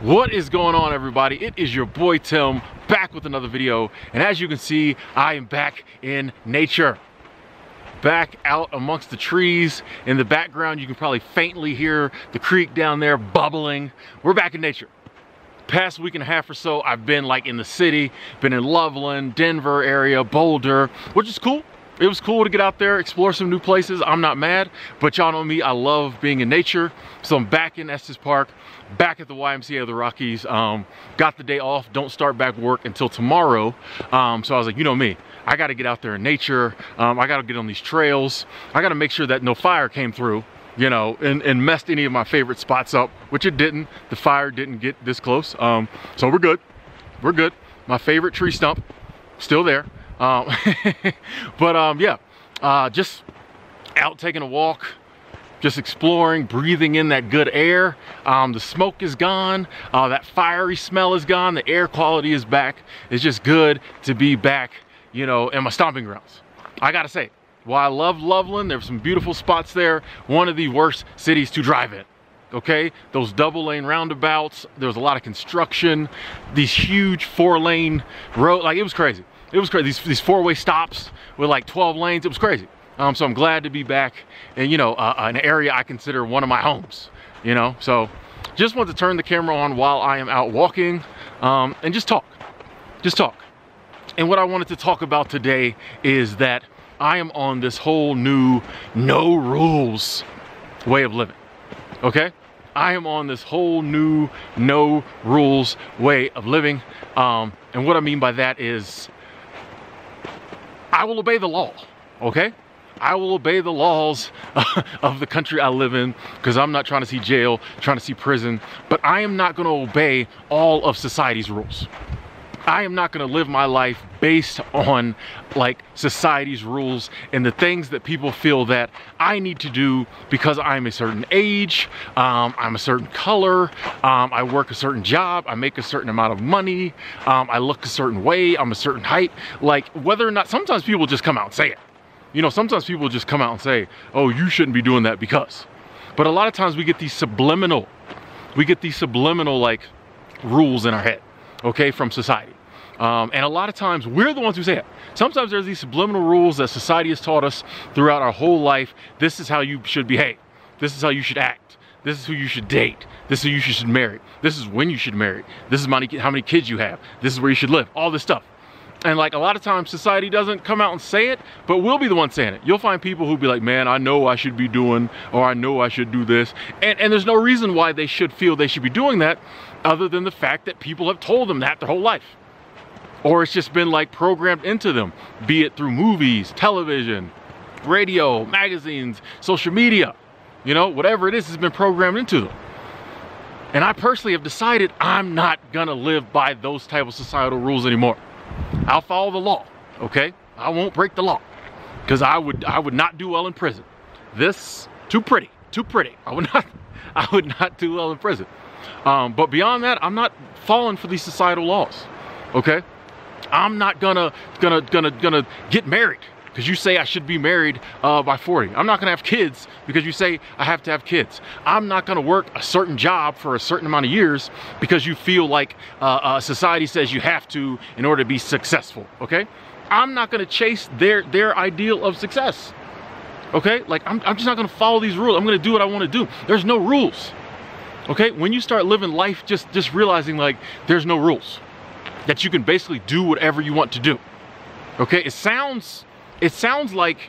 What is going on, everybody? It is your boy Tim, back with another video, and as you can see, I am back in nature. Back out amongst the trees. In the background you can probably faintly hear the creek down there bubbling. We're back in nature. Past week and a half or so I've been like in the city, been in Loveland, Denver area, Boulder, which is cool. It was cool to get out there, explore some new places. I'm not mad, but y'all know me, I love being in nature. So I'm back in Estes Park, back at the YMCA of the Rockies. Got the day off, don't start back work until tomorrow. So I was like, you know me, I gotta get out there in nature. I gotta get on these trails. I gotta make sure that no fire came through, you know, and messed any of my favorite spots up, which it didn't. The fire didn't get this close. So we're good, we're good. My favorite tree stump, still there. Yeah, just out taking a walk, just exploring, breathing in that good air. The smoke is gone, that fiery smell is gone, the air quality is back. It's just good to be back, you know, in my stomping grounds. I gotta say, while I love Loveland, there's some beautiful spots there, one of the worst cities to drive in. Okay, those double lane roundabouts, there was a lot of construction, these huge 4-lane road, like it was crazy. It was crazy, these four-way stops with like 12 lanes, it was crazy. So I'm glad to be back in, you know, an area I consider one of my homes, you know. So just want to turn the camera on while I am out walking, and just talk. And what I wanted to talk about today is that I am on this whole new no rules way of living, okay? I am on this whole new no rules way of living. And what I mean by that is I will obey the law, okay? I will obey the laws of the country I live in, because I'm not trying to see jail, trying to see prison, but I am not going to obey all of society's rules. I am not going to live my life based on like society's rules and the things that people feel that I need to do because I'm a certain age, I'm a certain color, I work a certain job, I make a certain amount of money, I look a certain way, I'm a certain height. Like whether or not, sometimes people just come out and say it. You know, sometimes people just come out and say, oh, you shouldn't be doing that because. But a lot of times we get these subliminal like rules in our head, okay, from society. And a lot of times we're the ones who say it. Sometimes there's these subliminal rules that society has taught us throughout our whole life. This is how you should behave. This is how you should act. This is who you should date. This is who you should marry. This is when you should marry. This is how many kids you have. This is where you should live. All this stuff. And like a lot of times society doesn't come out and say it, but we'll be the one saying it. You'll find people who'll be like, man, I know I should be doing, or I know I should do this. And there's no reason why they should feel they should be doing that other than the fact that people have told them that their whole life. Or it's just been like programmed into them, be it through movies, television, radio, magazines, social media, you know, whatever it is has been programmed into them. And I personally have decided I'm not gonna live by those type of societal rules anymore. I'll follow the law, okay? I won't break the law, because I would not do well in prison. This, too pretty. I would not do well in prison. But beyond that, I'm not falling for these societal laws, okay? I'm not gonna get married because you say I should be married by 40. I'm not gonna have kids because you say I have to have kids. I'm not gonna work a certain job for a certain amount of years because you feel like society says you have to in order to be successful, okay? I'm not gonna chase their ideal of success, okay? Like I'm just not gonna follow these rules. I'm gonna do what I wanna do. There's no rules, okay? When you start living life just realizing like there's no rules, that you can basically do whatever you want to do, okay? It sounds like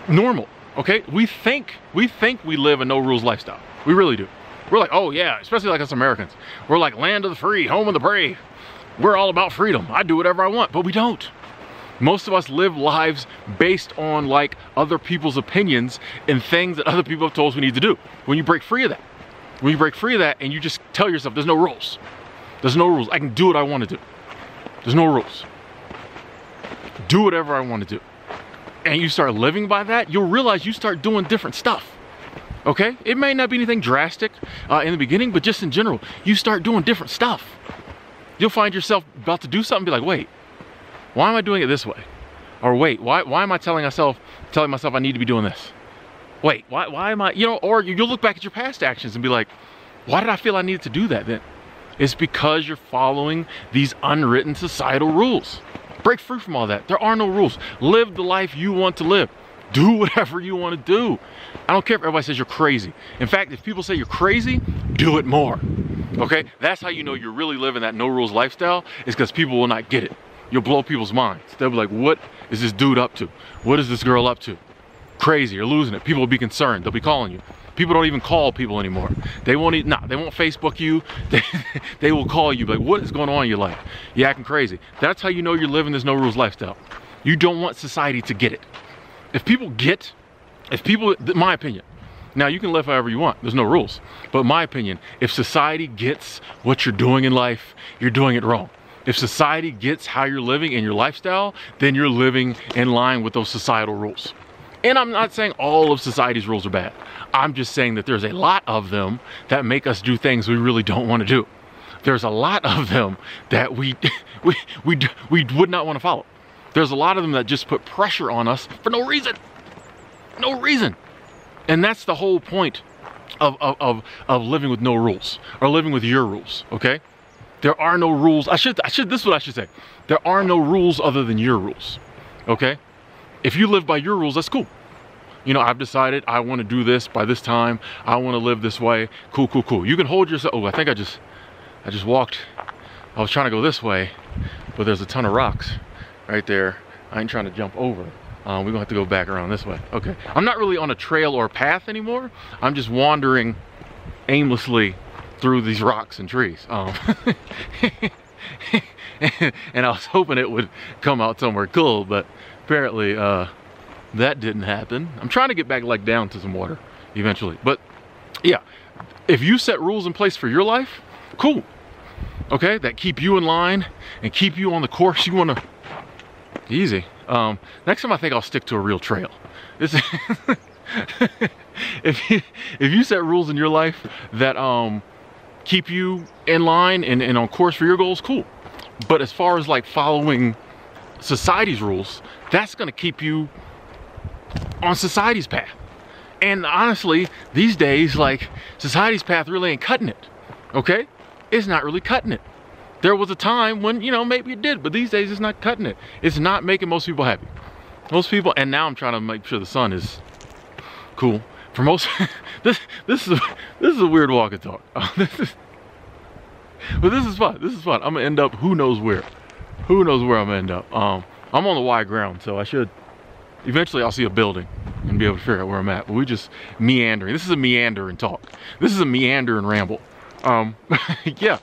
normal, okay? We think we live a no rules lifestyle. We really do. We're like, oh yeah, especially like us Americans. We're like land of the free, home of the brave. We're all about freedom. I do whatever I want, but we don't. Most of us live lives based on like other people's opinions and things that other people have told us we need to do. When you break free of that, and you just tell yourself there's no rules. There's no rules. I can do what I want to do. There's no rules. Do whatever I want to do. And you start living by that, you'll realize you start doing different stuff. Okay? It may not be anything drastic in the beginning, but just in general, you start doing different stuff. You'll find yourself about to do something and be like, wait, why am I doing it this way? Or wait, why am I telling myself I need to be doing this? Wait, why am I, you know, or you'll look back at your past actions and be like, why did I feel I needed to do that then? It's because you're following these unwritten societal rules. Break free from all that. There are no rules. Live the life you want to live. Do whatever you want to do. I don't care if everybody says you're crazy. In fact, if people say you're crazy, do it more. Okay? That's how you know you're really living that no rules lifestyle, is because people will not get it. You'll blow people's minds. They'll be like, what is this dude up to? What is this girl up to? Crazy, you're losing it. People will be concerned. They'll be calling you. People don't even call people anymore. They won't even, they won't Facebook you. They will call you like, what is going on in your life? You're acting crazy. That's how you know you're living this no rules lifestyle. You don't want society to get it. If people, my opinion, now you can live however you want, there's no rules, but my opinion, if society gets what you're doing in life, you're doing it wrong. If society gets how you're living in your lifestyle, then you're living in line with those societal rules. And I'm not saying all of society's rules are bad. I'm just saying that there's a lot of them that make us do things we really don't want to do. There's a lot of them that we would not want to follow. There's a lot of them that just put pressure on us for no reason. No reason. And that's the whole point of living with no rules, or living with your rules, okay? There are no rules. This is what I should say. There are no rules other than your rules, okay? If you live by your rules, that's cool. You know, I've decided I want to do this by this time. I want to live this way. Cool, cool, cool. You can hold yourself. Oh, I think I just walked. I was trying to go this way, but there's a ton of rocks right there. I ain't trying to jump over. We're gonna have to go back around this way. Okay. I'm not really on a trail or a path anymore. I'm just wandering aimlessly through these rocks and trees. And I was hoping it would come out somewhere cool, but apparently that didn't happen. I'm trying to get back like down to some water eventually. But yeah, if you set rules in place for your life, cool. Okay, that keep you in line and keep you on the course you want to. Easy. Next time I think I'll stick to a real trail. This if you set rules in your life that keep you in line and on course for your goals, cool. But as far as like following society's rules, that's gonna keep you on society's path. And honestly, these days, like, society's path really ain't cutting it. Okay? It's not really cutting it. There was a time when, you know, maybe it did, but these days it's not cutting it. It's not making most people happy. Most people, and now I'm trying to make sure the sun is cool. For most, this is a weird walk and talk. But this is fun. This is fun. I'm gonna end up who knows where. Who knows where I'm gonna end up. I'm on the wide ground, so I should eventually I'll see a building and be able to figure out where I'm at. But we just meandering. This is a meander and talk. This is a meander and ramble. Yeah,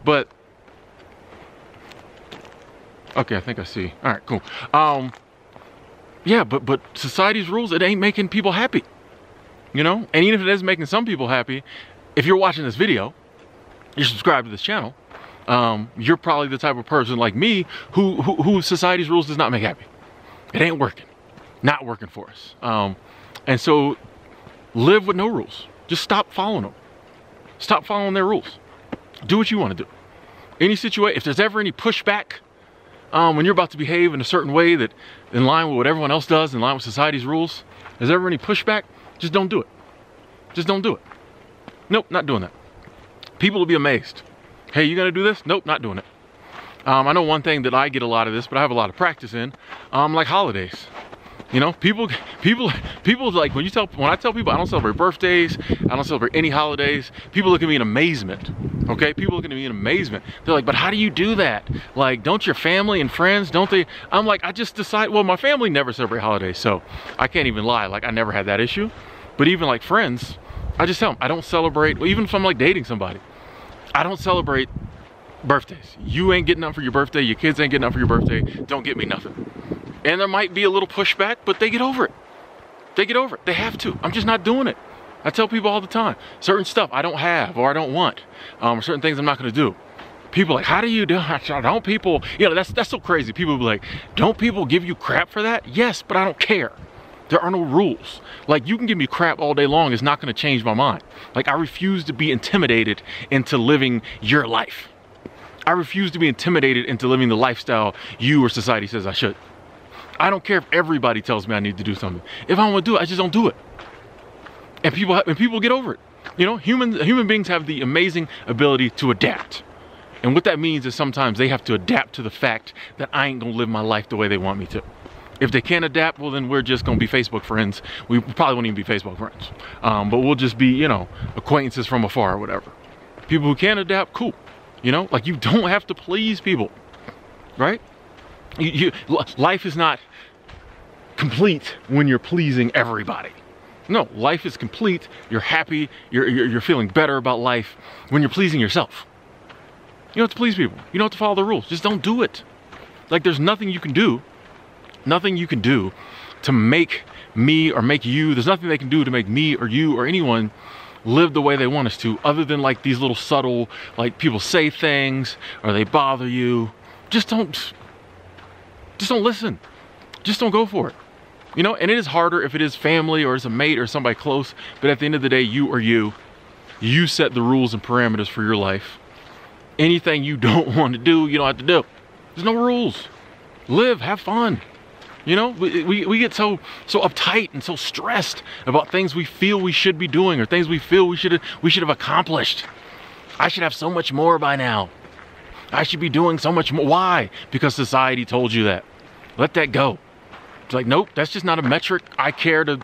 but okay, I think I see. All right, cool. Yeah, but society's rules, it ain't making people happy. You know, and even if it is making some people happy, if you're watching this video, you're subscribed to this channel, you're probably the type of person like me who society's rules does not make happy. It ain't working. Not working for us. And so live with no rules. Just stop following them. Stop following their rules. Do what you want to do. Any situation, if there's ever any pushback, when you're about to behave in a certain way that in line with what everyone else does, in line with society's rules, if there's ever any pushback, just don't do it. Just don't do it. Nope, not doing that. People will be amazed. Hey, you gonna do this? Nope, not doing it. I know one thing that I get a lot of this, but I have a lot of practice in, like holidays. You know, people like when I tell people I don't celebrate birthdays, I don't celebrate any holidays, people look at me in amazement. Okay, people look at me in amazement. They're like, but how do you do that? Like, don't your family and friends, don't they? I'm like, I just decide, well, my family never celebrate holidays, so I can't even lie. Like, I never had that issue. But even like friends, I just tell them, I don't celebrate, even if I'm like dating somebody, I don't celebrate birthdays. You ain't getting up for your birthday, your kids ain't getting up for your birthday, don't get me nothing. And there might be a little pushback, but they get over it. They get over it. They have to. I'm just not doing it. I tell people all the time, certain stuff I don't have or I don't want, or certain things I'm not going to do. People are like, how do you do? Don't people? You know, that's so crazy. People be like, don't people give you crap for that? Yes, but I don't care. There are no rules. Like, you can give me crap all day long. It's not going to change my mind. Like, I refuse to be intimidated into living your life. I refuse to be intimidated into living the lifestyle you or society says I should. I don't care if everybody tells me I need to do something. If I don't want to do it, I just don't do it. And people get over it. You know, human beings have the amazing ability to adapt. And what that means is sometimes they have to adapt to the fact that I ain't gonna live my life the way they want me to. If they can't adapt, well, then we're just gonna be Facebook friends. We probably won't even be Facebook friends. But we'll just be, you know, acquaintances from afar or whatever. People who can't adapt, cool. You know, like, you don't have to please people, right? Life is not complete when you're pleasing everybody. No, life is complete. You're happy. You're feeling better about life when you're pleasing yourself. You don't have to please people. You don't have to follow the rules. Just don't do it. Like, there's nothing you can do. Nothing you can do to make me or make you. There's nothing they can do to make me or you or anyone live the way they want us to, other than like these little subtle, like, people say things or they bother you. Just don't listen. Just don't go for it. You know, and it is harder if it is family or it's a mate or somebody close, but at the end of the day, you set the rules and parameters for your life. Anything you don't want to do, you don't have to do. There's no rules. Live, have fun. You know, we get so uptight and so stressed about things we feel we should be doing or things we feel we should have accomplished. I should have so much more by now. I should be doing so much more. Why? Because society told you that. Let that go. It's like, nope, that's just not a metric I care to.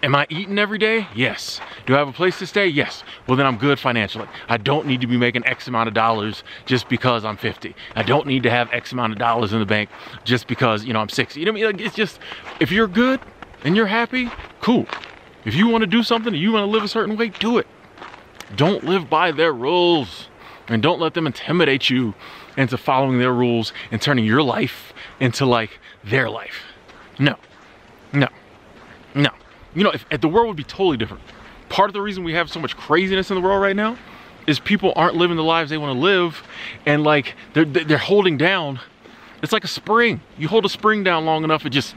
Am I eating every day? Yes. Do I have a place to stay? Yes. Well, then I'm good financially. I don't need to be making X amount of dollars just because I'm 50. I don't need to have X amount of dollars in the bank just because, you know, I'm 60. You know what I mean? Like, it's just, if you're good and you're happy, cool. If you want to do something and you want to live a certain way, do it. Don't live by their rules, and don't let them intimidate you into following their rules and turning your life into like their life. No, no, no. You know, if the world would be totally different. Part of the reason we have so much craziness in the world right now is people aren't living the lives they want to live, and like they're holding down. It's like a spring. You hold a spring down long enough, it just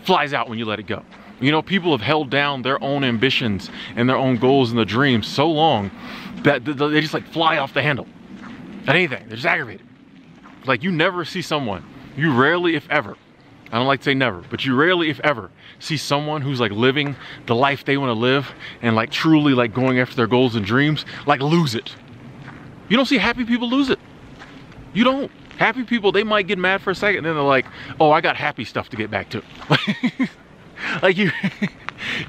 flies out when you let it go. You know, people have held down their own ambitions and their own goals and their dreams so long that they just like fly off the handle at anything. They're just aggravated. Like, you never see someone, you rarely, if ever, I don't like to say never, but you rarely, if ever, see someone who's like living the life they want to live and like truly like going after their goals and dreams, like, lose it. You don't see happy people lose it. You don't. Happy people, they might get mad for a second and then they're like, oh, I got happy stuff to get back to. Like, you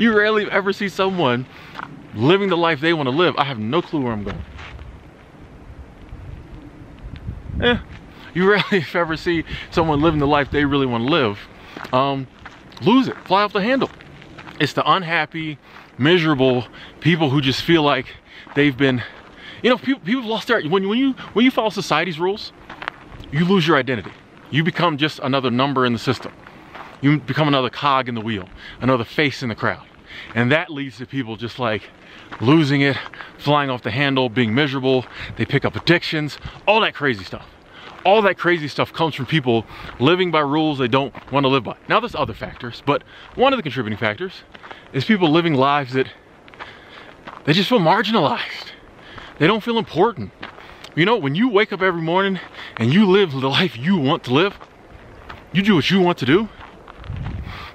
rarely ever see someone living the life they want to live. I have no clue where I'm going. You rarely ever see someone living the life they really want to live. Lose it, fly off the handle. It's the unhappy, miserable people who just feel like they've been, you know, people have lost their, when you follow society's rules, you lose your identity. You become just another number in the system. You become another cog in the wheel, another face in the crowd. And that leads to people just like losing it, flying off the handle, being miserable. They pick up addictions, all that crazy stuff. All that crazy stuff comes from people living by rules they don't want to live by. Now, there's other factors, but one of the contributing factors is people living lives that they just feel marginalized. They don't feel important. You know, when you wake up every morning and you live the life you want to live, you do what you want to do,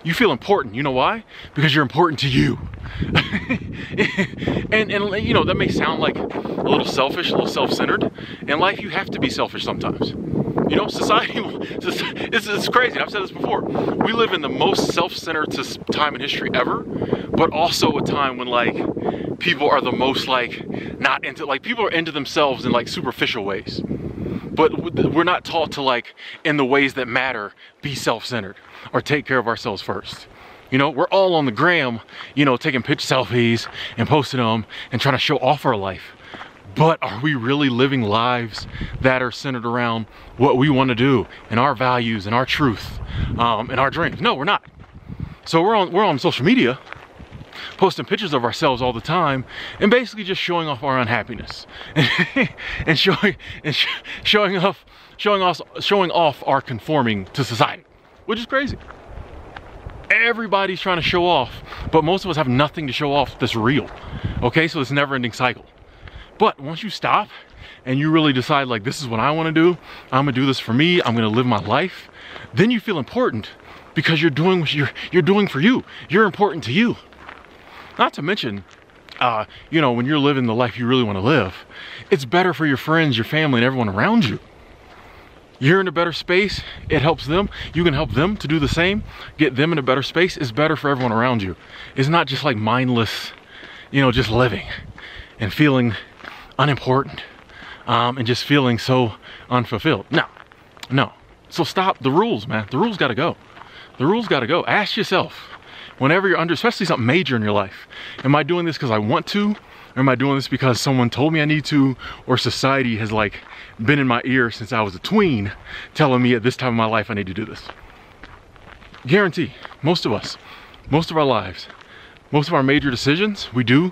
you feel important. You know why? Because you're important to you. and you know, that may sound like a little selfish, a little self-centered. In life, you have to be selfish sometimes. You know, society, it's crazy. I've said this before. We live in the most self-centered time in history ever, but also a time when like people are the most like not into, like, people are into themselves in like superficial ways. But we're not taught to, like, in the ways that matter, be self-centered or take care of ourselves first. You know, we're all on the gram, you know, taking selfies and posting them and trying to show off our life. But are we really living lives that are centered around what we want to do and our values and our truth and our dreams? No, we're not. So we're on social media, posting pictures of ourselves all the time and basically just showing off our unhappiness and showing off our conforming to society, which is crazy. Everybody's trying to show off, but most of us have nothing to show off that's real. Okay, so it's a never-ending cycle. But once you stop and you really decide, like, this is what I want to do, I'm gonna do this for me, I'm gonna live my life, then you feel important because you're doing what you're doing for you. You're important to you. Not to mention, you know, when you're living the life you really want to live, it's better for your friends, your family, and everyone around you. You're in a better space, it helps them. You can help them to do the same, get them in a better space. It's better for everyone around you. It's not just like mindless, you know, just living and feeling unimportant, and just feeling so unfulfilled. No. So stop the rules, man. The rules gotta go. The rules gotta go. Ask yourself, whenever you're under, especially something major in your life, am I doing this because I want to? Or am I doing this because someone told me I need to? Or society has like been in my ear since I was a tween, telling me at this time of my life I need to do this? Guarantee, most of us, most of our lives, most of our major decisions, we do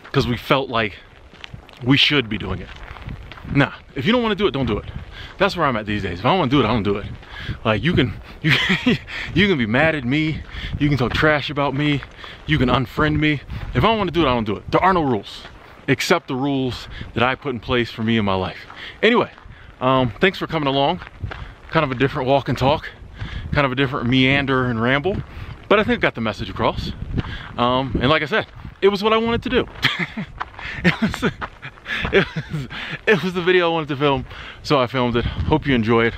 because we felt like we should be doing it. Nah, if you don't want to do it, don't do it. That's where I'm at these days. If I don't want to do it, I don't do it. Like you can be mad at me, you can talk trash about me, you can unfriend me. If I don't want to do it, I don't do it. There are no rules, except the rules that I put in place for me in my life. Anyway, thanks for coming along. Kind of a different walk and talk, kind of a different meander and ramble, but I think I got the message across. And like I said, it was what I wanted to do. It was the video I wanted to film, so I filmed it. Hope you enjoy it.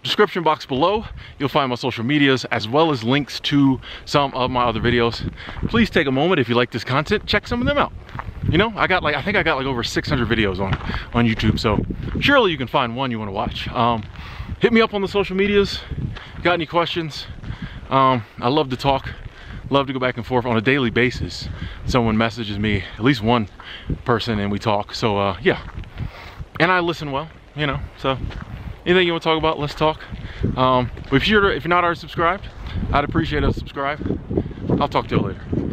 Description box below, you'll find my social medias as well as links to some of my other videos. Please take a moment, if you like this content, check some of them out. You know, I think I got like over 600 videos on YouTube, so surely you can find one you want to watch. Hit me up on the social medias. Got any questions? I love to talk. Love to go back and forth on a daily basis. Someone messages me, at least one person, and we talk. So yeah, and I listen well, you know. So anything you want to talk about, let's talk. If you're not already subscribed, I'd appreciate a subscribe. I'll talk to you later.